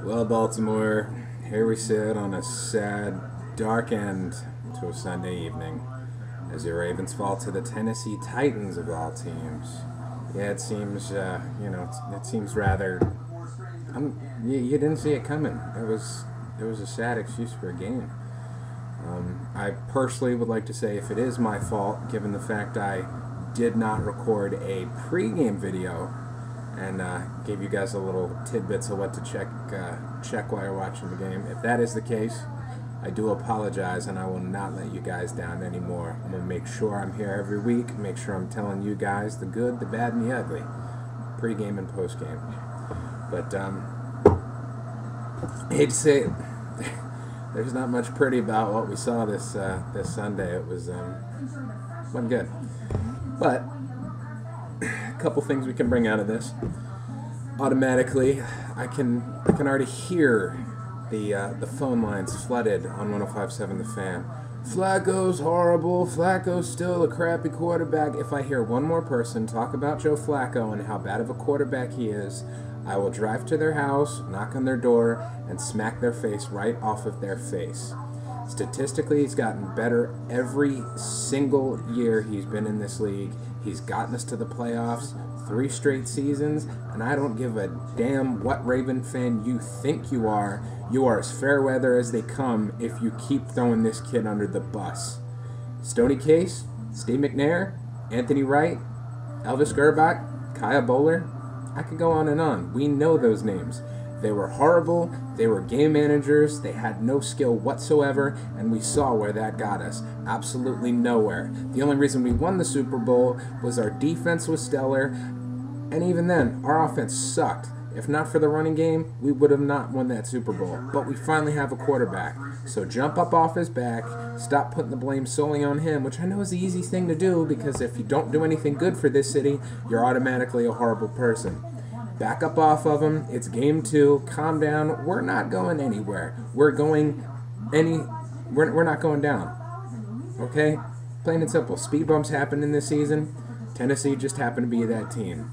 Well, Baltimore, here we sit on a sad, dark end to a Sunday evening as the Ravens fall to the Tennessee Titans of all teams. Yeah, it seems, it seems rather. You didn't see it coming. It was a sad excuse for a game. I personally would like to say if it is my fault, given the fact I did not record a pregame video and gave you guys a little tidbits of what to check while you're watching the game. If that is the case, I do apologize, and I will not let you guys down anymore. I'm going to make sure I'm here every week, make sure I'm telling you guys the good, the bad, and the ugly, pregame and postgame. But I hate to say it, there's not much pretty about what we saw this Sunday. It wasn't good. But a couple things we can bring out of this. Automatically, I can already hear the phone lines flooded on 105.7 The Fan. Flacco's horrible. Flacco's still a crappy quarterback. If I hear one more person talk about Joe Flacco and how bad of a quarterback he is, I will drive to their house, knock on their door, and smack their face right off of their face. Statistically, he's gotten better every single year he's been in this league. He's gotten us to the playoffs 3 straight seasons, and I don't give a damn what Raven fan you think you are. You are as fair weather as they come if you keep throwing this kid under the bus. Stoney Case, Steve McNair, Anthony Wright, Elvis Gerbach, Kaya Bowler, I could go on and on. We know those names. They were horrible, they were game managers, they had no skill whatsoever, and we saw where that got us. Absolutely nowhere. The only reason we won the Super Bowl was our defense was stellar, and even then, our offense sucked. If not for the running game, we would have not won that Super Bowl. But we finally have a quarterback. So jump up off his back, stop putting the blame solely on him, which I know is the easy thing to do, because if you don't do anything good for this city, you're automatically a horrible person. Back up off of him. It's game 2. Calm down. We're not going anywhere. We're not going down. Okay? Plain and simple. Speed bumps happen in this season. Tennessee just happened to be that team.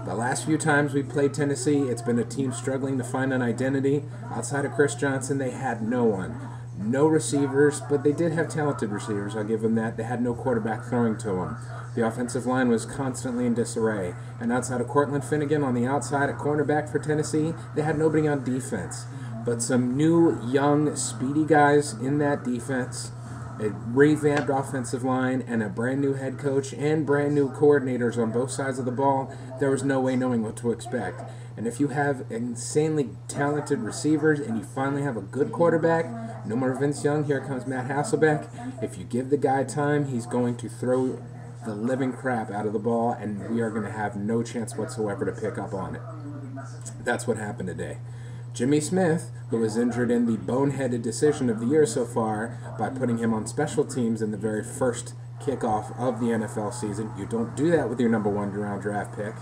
The last few times we played Tennessee, it's been a team struggling to find an identity. Outside of Chris Johnson, they had no one. No receivers, but they did have talented receivers, I'll give them that. They had no quarterback throwing to them. The offensive line was constantly in disarray. And outside of Cortland Finnegan on the outside at cornerback for Tennessee, they had nobody on defense. But some new, young, speedy guys in that defense, a revamped offensive line, and a brand new head coach and brand new coordinators on both sides of the ball, there was no way knowing what to expect. And if you have insanely talented receivers and you finally have a good quarterback, no more Vince Young, here comes Matt Hasselbeck. If you give the guy time, he's going to throw the living crap out of the ball, and we are going to have no chance whatsoever to pick up on it. That's what happened today. Jimmy Smith, who was injured in the boneheaded decision of the year so far by putting him on special teams in the very first kickoff of the NFL season. You don't do that with your number 1 round draft pick.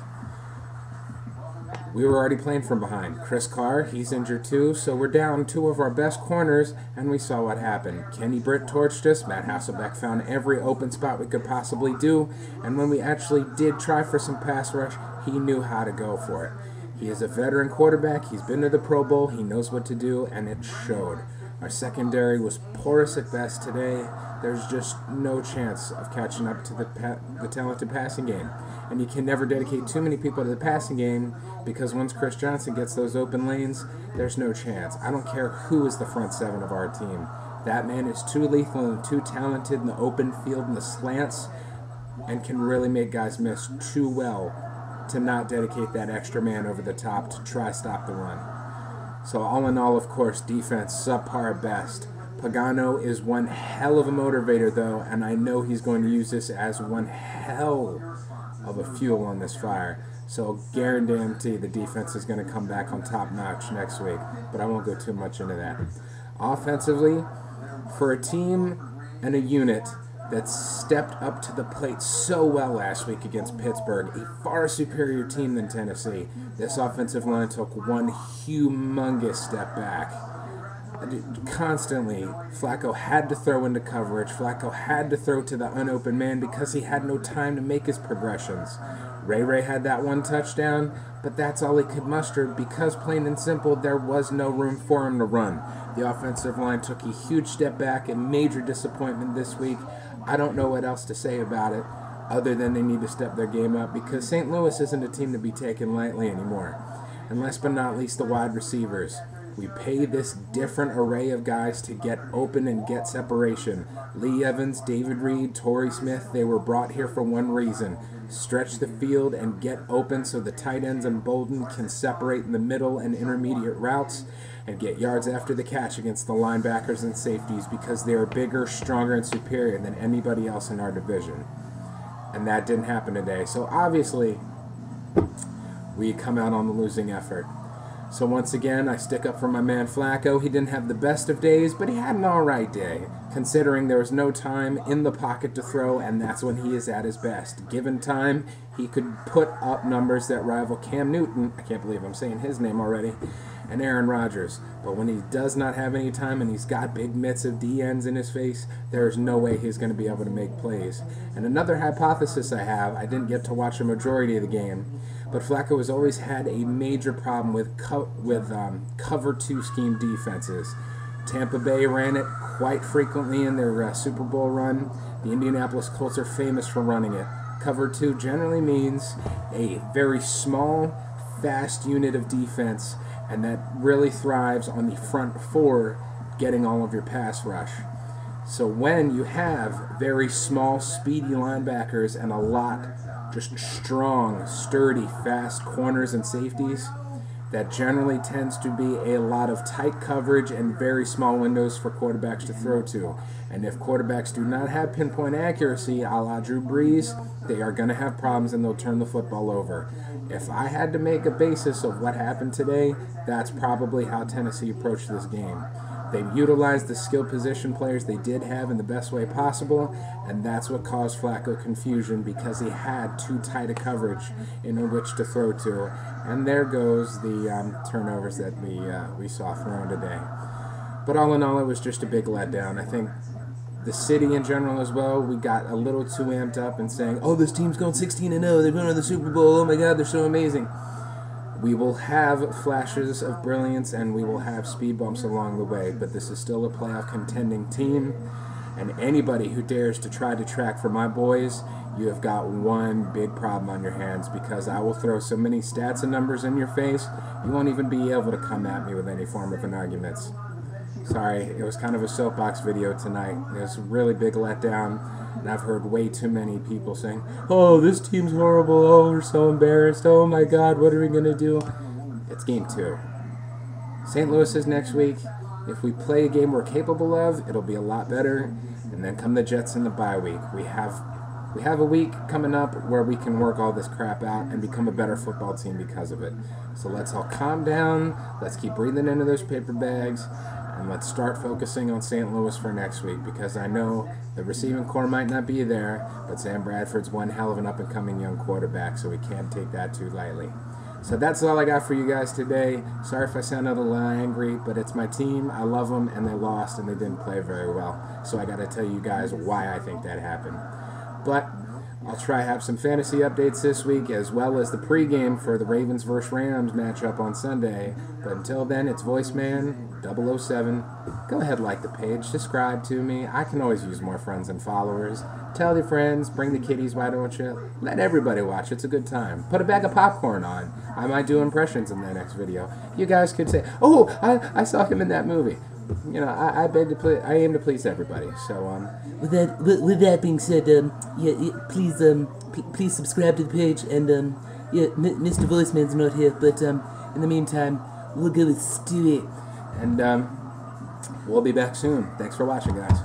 We were already playing from behind. Chris Carr, he's injured too, so we're down 2 of our best corners, and we saw what happened. Kenny Britt torched us. Matt Hasselbeck found every open spot we could possibly do, and when we actually did try for some pass rush, he knew how to go for it. He is a veteran quarterback. He's been to the Pro Bowl. He knows what to do, and it showed. Our secondary was porous at best today. There's just no chance of catching up to the talented passing game. And you can never dedicate too many people to the passing game, because once Chris Johnson gets those open lanes, there's no chance. I don't care who is the front 7 of our team. That man is too lethal and too talented in the open field and the slants, and can really make guys miss too well to not dedicate that extra man over the top to try stop the run. So all in all, of course, defense subpar at best. Pagano is one hell of a motivator, though, and I know he's going to use this as one hell of a fuel on this fire. So guarantee the defense is going to come back on top notch next week, but I won't go too much into that. Offensively, for a team and a unit that stepped up to the plate so well last week against Pittsburgh, a far superior team than Tennessee, this offensive line took one humongous step back. Constantly, Flacco had to throw into coverage. Flacco had to throw to the unopened man because he had no time to make his progressions. Ray had that one touchdown, but that's all he could muster because, plain and simple, there was no room for him to run. The offensive line took a huge step back, a major disappointment this week. I don't know what else to say about it other than they need to step their game up because St. Louis isn't a team to be taken lightly anymore. And last but not least, the wide receivers. We pay this different array of guys to get open and get separation. Lee Evans, David Reed, Torrey Smith, they were brought here for one reason. Stretch the field and get open so the tight ends and Bolden can separate in the middle and intermediate routes and get yards after the catch against the linebackers and safeties because they are bigger, stronger, and superior than anybody else in our division. And that didn't happen today. So obviously, we come out on the losing effort. So once again, I stick up for my man Flacco. He didn't have the best of days, but he had an alright day, considering there was no time in the pocket to throw, and that's when he is at his best. Given time, he could put up numbers that rival Cam Newton, I can't believe I'm saying his name already, and Aaron Rodgers. But when he does not have any time and he's got big mitts of DNs in his face, there's no way he's going to be able to make plays. And another hypothesis I have, I didn't get to watch a majority of the game, but Flacco has always had a major problem with cover 2 scheme defenses. Tampa Bay ran it quite frequently in their Super Bowl run. The Indianapolis Colts are famous for running it. Cover 2 generally means a very small, fast unit of defense, and that really thrives on the front 4 getting all of your pass rush. So when you have very small, speedy linebackers and a lot just strong, sturdy, fast corners and safeties, that generally tends to be a lot of tight coverage and very small windows for quarterbacks to throw to. And if quarterbacks do not have pinpoint accuracy, a la Drew Brees, they are going to have problems and they'll turn the football over. If I had to make a basis of what happened today, that's probably how Tennessee approached this game. They utilized the skill position players they did have in the best way possible, and that's what caused Flacco confusion because he had too tight a coverage in which to throw to. And there goes the turnovers that we saw thrown today. But all in all, it was just a big letdown. I think the city in general as well, we got a little too amped up and saying, oh, this team's going 16-0, they're going to the Super Bowl, oh my God, they're so amazing. We will have flashes of brilliance and we will have speed bumps along the way, but this is still a playoff contending team, and anybody who dares to try to track for my boys, you have got one big problem on your hands because I will throw so many stats and numbers in your face, you won't even be able to come at me with any form of an argument. Sorry, it was kind of a soapbox video tonight. It was a really big letdown. And I've heard way too many people saying, oh, this team's horrible, oh, we're so embarrassed, oh my God, what are we going to do? It's game 2. St. Louis is next week. If we play a game we're capable of, it'll be a lot better. And then come the Jets in the bye week. We have a week coming up where we can work all this crap out and become a better football team because of it. So let's all calm down, let's keep breathing into those paper bags, and let's start focusing on St. Louis for next week because I know the receiving core might not be there, but Sam Bradford's one hell of an up-and-coming young quarterback, so we can't take that too lightly. So that's all I got for you guys today. Sorry if I sounded a little angry, but it's my team. I love them, and they lost, and they didn't play very well. So I got to tell you guys why I think that happened. But I'll try to have some fantasy updates this week as well as the pregame for the Ravens vs. Rams matchup on Sunday. But until then, it's Voiceman 007. Go ahead, like the page, subscribe to me. I can always use more friends and followers. Tell your friends, bring the kiddies, why don't you? Let everybody watch, it's a good time. Put a bag of popcorn on. I might do impressions in the next video. You guys could say, oh, I saw him in that movie. You know, I aim to please everybody. So with that being said, please subscribe to the page, and Mr. Voiceman's not here, but in the meantime, we'll go with Stewie, and we'll be back soon. Thanks for watching, guys.